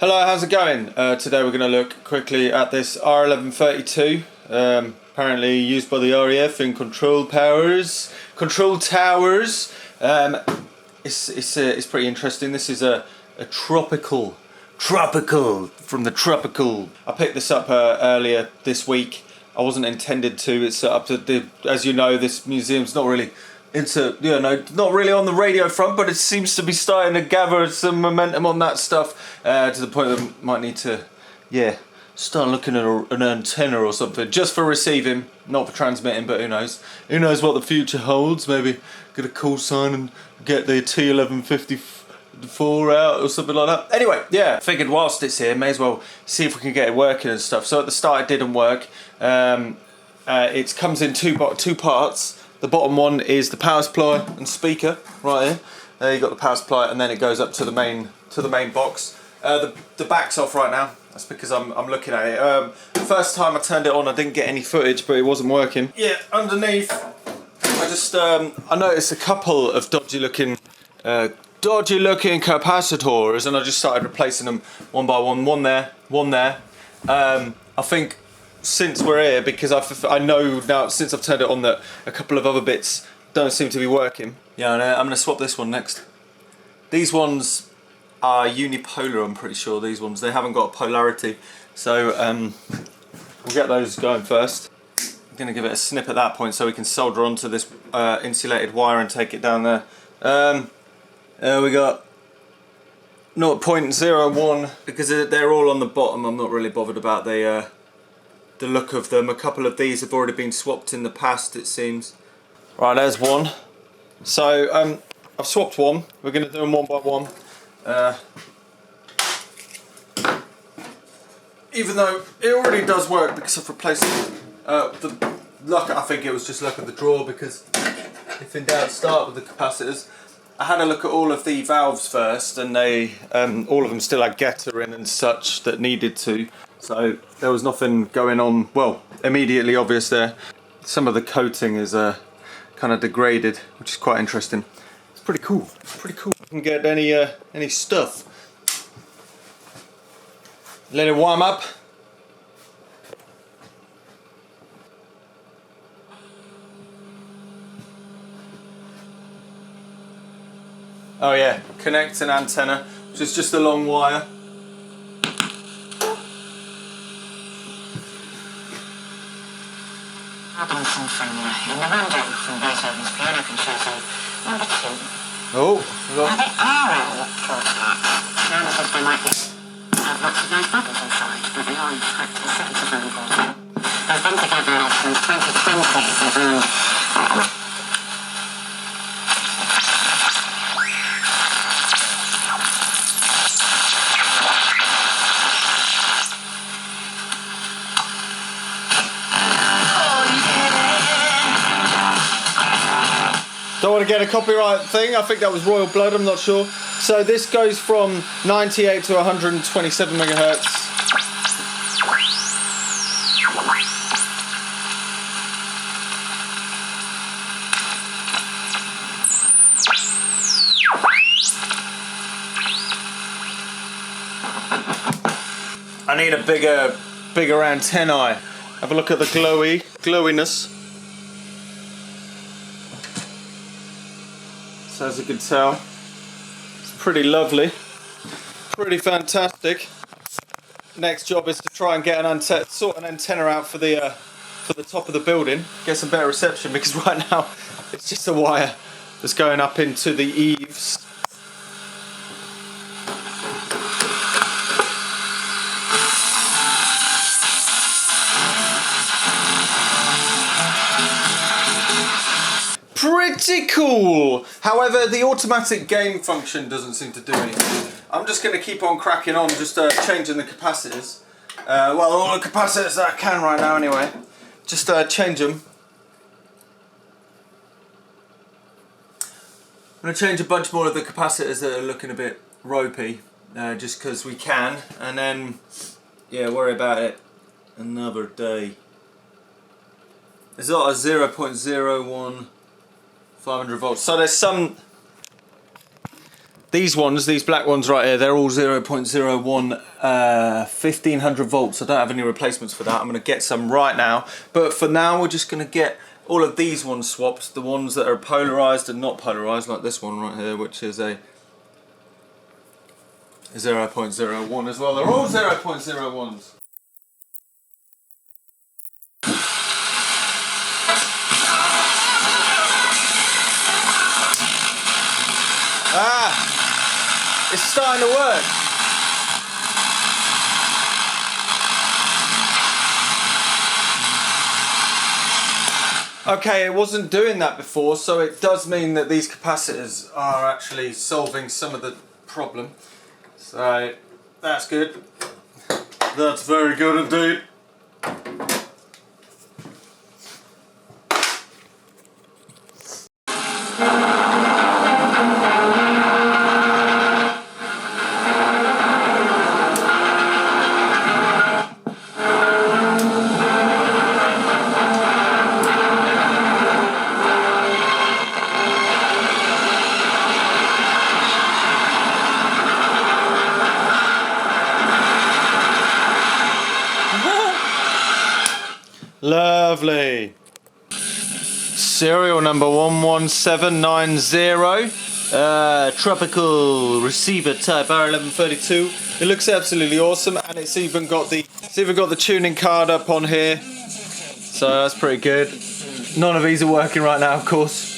Hello, how's it going? Today we're going to look quickly at this R1132, apparently used by the RAF in control towers. It's pretty interesting. This is a tropical from the tropical. I picked this up earlier this week. I wasn't intended to. It's up to as you know, this museum's not really not really on the radio front, but it seems to be starting to gather some momentum on that stuff to the point that we might need to, start looking at an antenna or something just for receiving, not for transmitting. But who knows? Who knows what the future holds? Maybe get a call sign and get the T1154 out or something like that. Anyway, figured whilst it's here, may as well see if we can get it working and stuff. So at the start it didn't work. It comes in two parts. The bottom one is the power supply and speaker right here. There you got the power supply, and then it goes up to the main box. The back's off right now. That's because I'm looking at it. The first time I turned it on, I didn't get any footage, but it wasn't working. Yeah, underneath, I noticed a couple of dodgy looking capacitors, and I just started replacing them one by one. One there. I think, since we're here, because I know now since I've turned it on that a couple of other bits don't seem to be working. Yeah, and I'm going to swap this one next. These ones are unipolar, I'm pretty sure. These ones, they haven't got a polarity, so we'll get those going first. I'm going to give it a snip at that point so we can solder onto this insulated wire and take it down there. We got 0.01, because they're all on the bottom. I'm not really bothered about the look of them. A couple of these have already been swapped in the past, it seems. Right, there's one. So I've swapped one. We're going to do them one by one. Even though it already does work because I've replaced I think it was just luck of the draw, because if in doubt, start with the capacitors. I had a look at all of the valves first, and they all of them still had getter in and such that needed to. So there was nothing going on, well, immediately obvious there. Some of the coating is kind of degraded, which is quite interesting. It's pretty cool. I can get any stuff. Let it warm up. Oh yeah, connect an antenna, which is just a long wire. From in the window from Beethoven's Piano Concerto Number 2. Oh, now they are known as they might have lots of nice bubbles inside, but they are in fact essentially very important. They've been together since 2020 and don't want to get a copyright thing. I think that was Royal Blood, I'm not sure. So this goes from 98 to 127 megahertz. I need a bigger antennae. Have a look at the glowiness. So as you can tell, it's pretty lovely, pretty fantastic. Next job is to try and get sort an antenna out for the top of the building, get some better reception, because right now it's just a wire that's going up into the eaves. Pretty cool. However, the automatic gain function doesn't seem to do anything. I'm just going to keep on cracking on, just changing the capacitors. Well, all the capacitors that I can right now anyway. Just change them. I'm going to change a bunch more of the capacitors that are looking a bit ropey, just because we can, and then, worry about it another day. There's got a 0.01 500 volts. So there's some These ones, these black ones right here, they're all 0.01 1500 volts. I don't have any replacements for that. I'm going to get some right now. But for now, we're just going to get all of these ones swapped. The ones that are polarized and not polarized, like this one right here, which is a 0.01 as well. They're all 0.01s. Ah! It's starting to work. Okay, it wasn't doing that before, so it does mean that these capacitors are actually solving some of the problem. So, that's good. That's very good indeed. Lovely. Serial number 11790. Tropical receiver type R1132. It looks absolutely awesome, and it's even got the tuning card up on here. So that's pretty good. None of these are working right now, of course.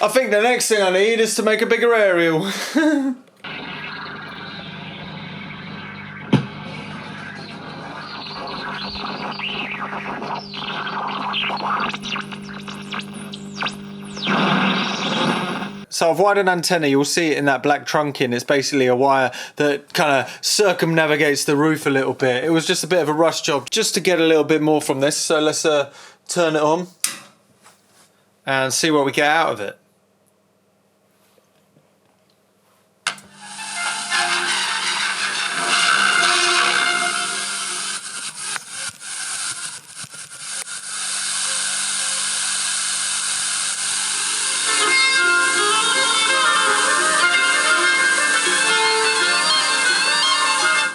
I think the next thing I need is to make a bigger aerial. So I've wired an antenna, you'll see it in that black trunking. It's basically a wire that kind of circumnavigates the roof a little bit. It was just a bit of a rush job just to get a little bit more from this. So let's turn it on and see what we get out of it.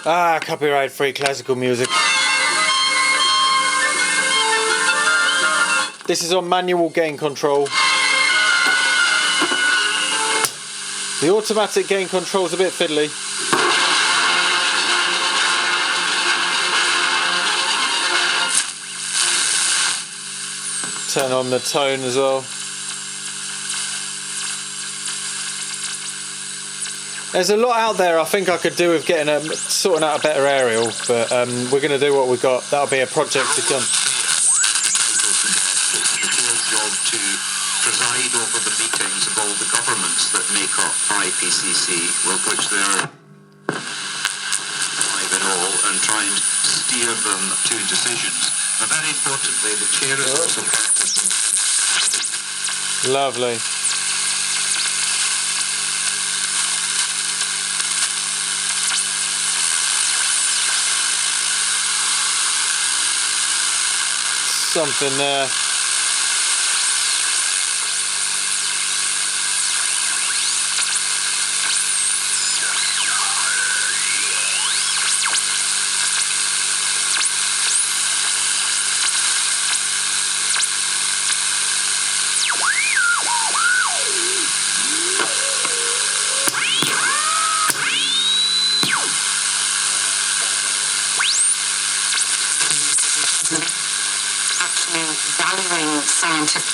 Ah, copyright-free classical music. This is on manual gain control. The automatic gain control is a bit fiddly. Turn on the tone as well. There's a lot out there I think I could do with sorting out a better aerial, but we're going to do what we got. That'll be a project to come. To preside over the meetings of all the governments that make up IPCC, with which they're five in all, and try and steer them to decisions. And very importantly, the chair is also Lovely. Something there.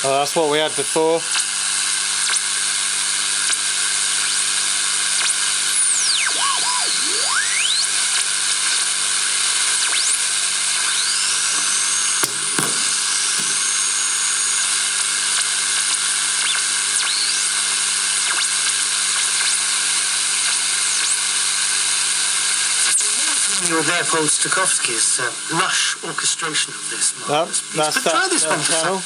Oh, that's what we had before. There, Paul Stokowski's lush orchestration of this marvelous piece. That's but try this one for channel.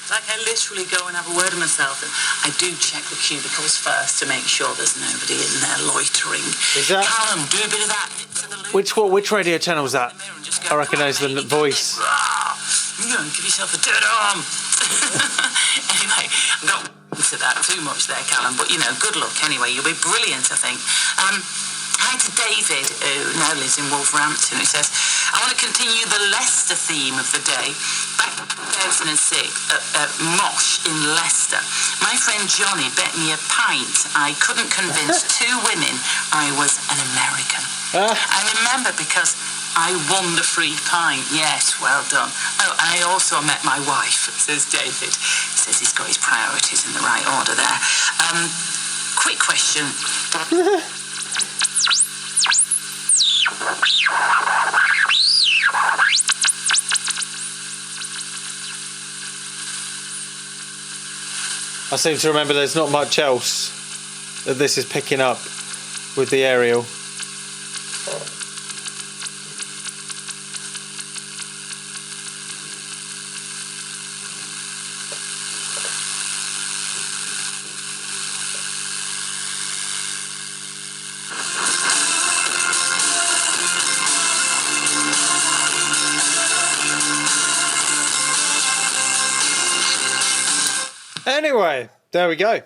Like, I literally go and have a word with myself, and I do check the cubicles first to make sure there's nobody in there loitering. Is that... Callum, do a bit of that. Which radio channel was that? I recognise the voice. You know, give yourself a dead arm. Anyway, I'm not into that too much there, Callum, but, you know, good luck anyway. You'll be brilliant, I think. Hi to David, who now lives in Wolverhampton, who says, I want to continue the Leicester theme of the day. Back in 2006 at Mosh in Leicester, my friend Johnny bet me a pint I couldn't convince two women I was an American. I remember because I won the free pint. Yes, well done. Oh, I also met my wife, says David. He says he's got his priorities in the right order there. Quick question. I seem to remember there's not much else that this is picking up with the aerial. Anyway, there we go.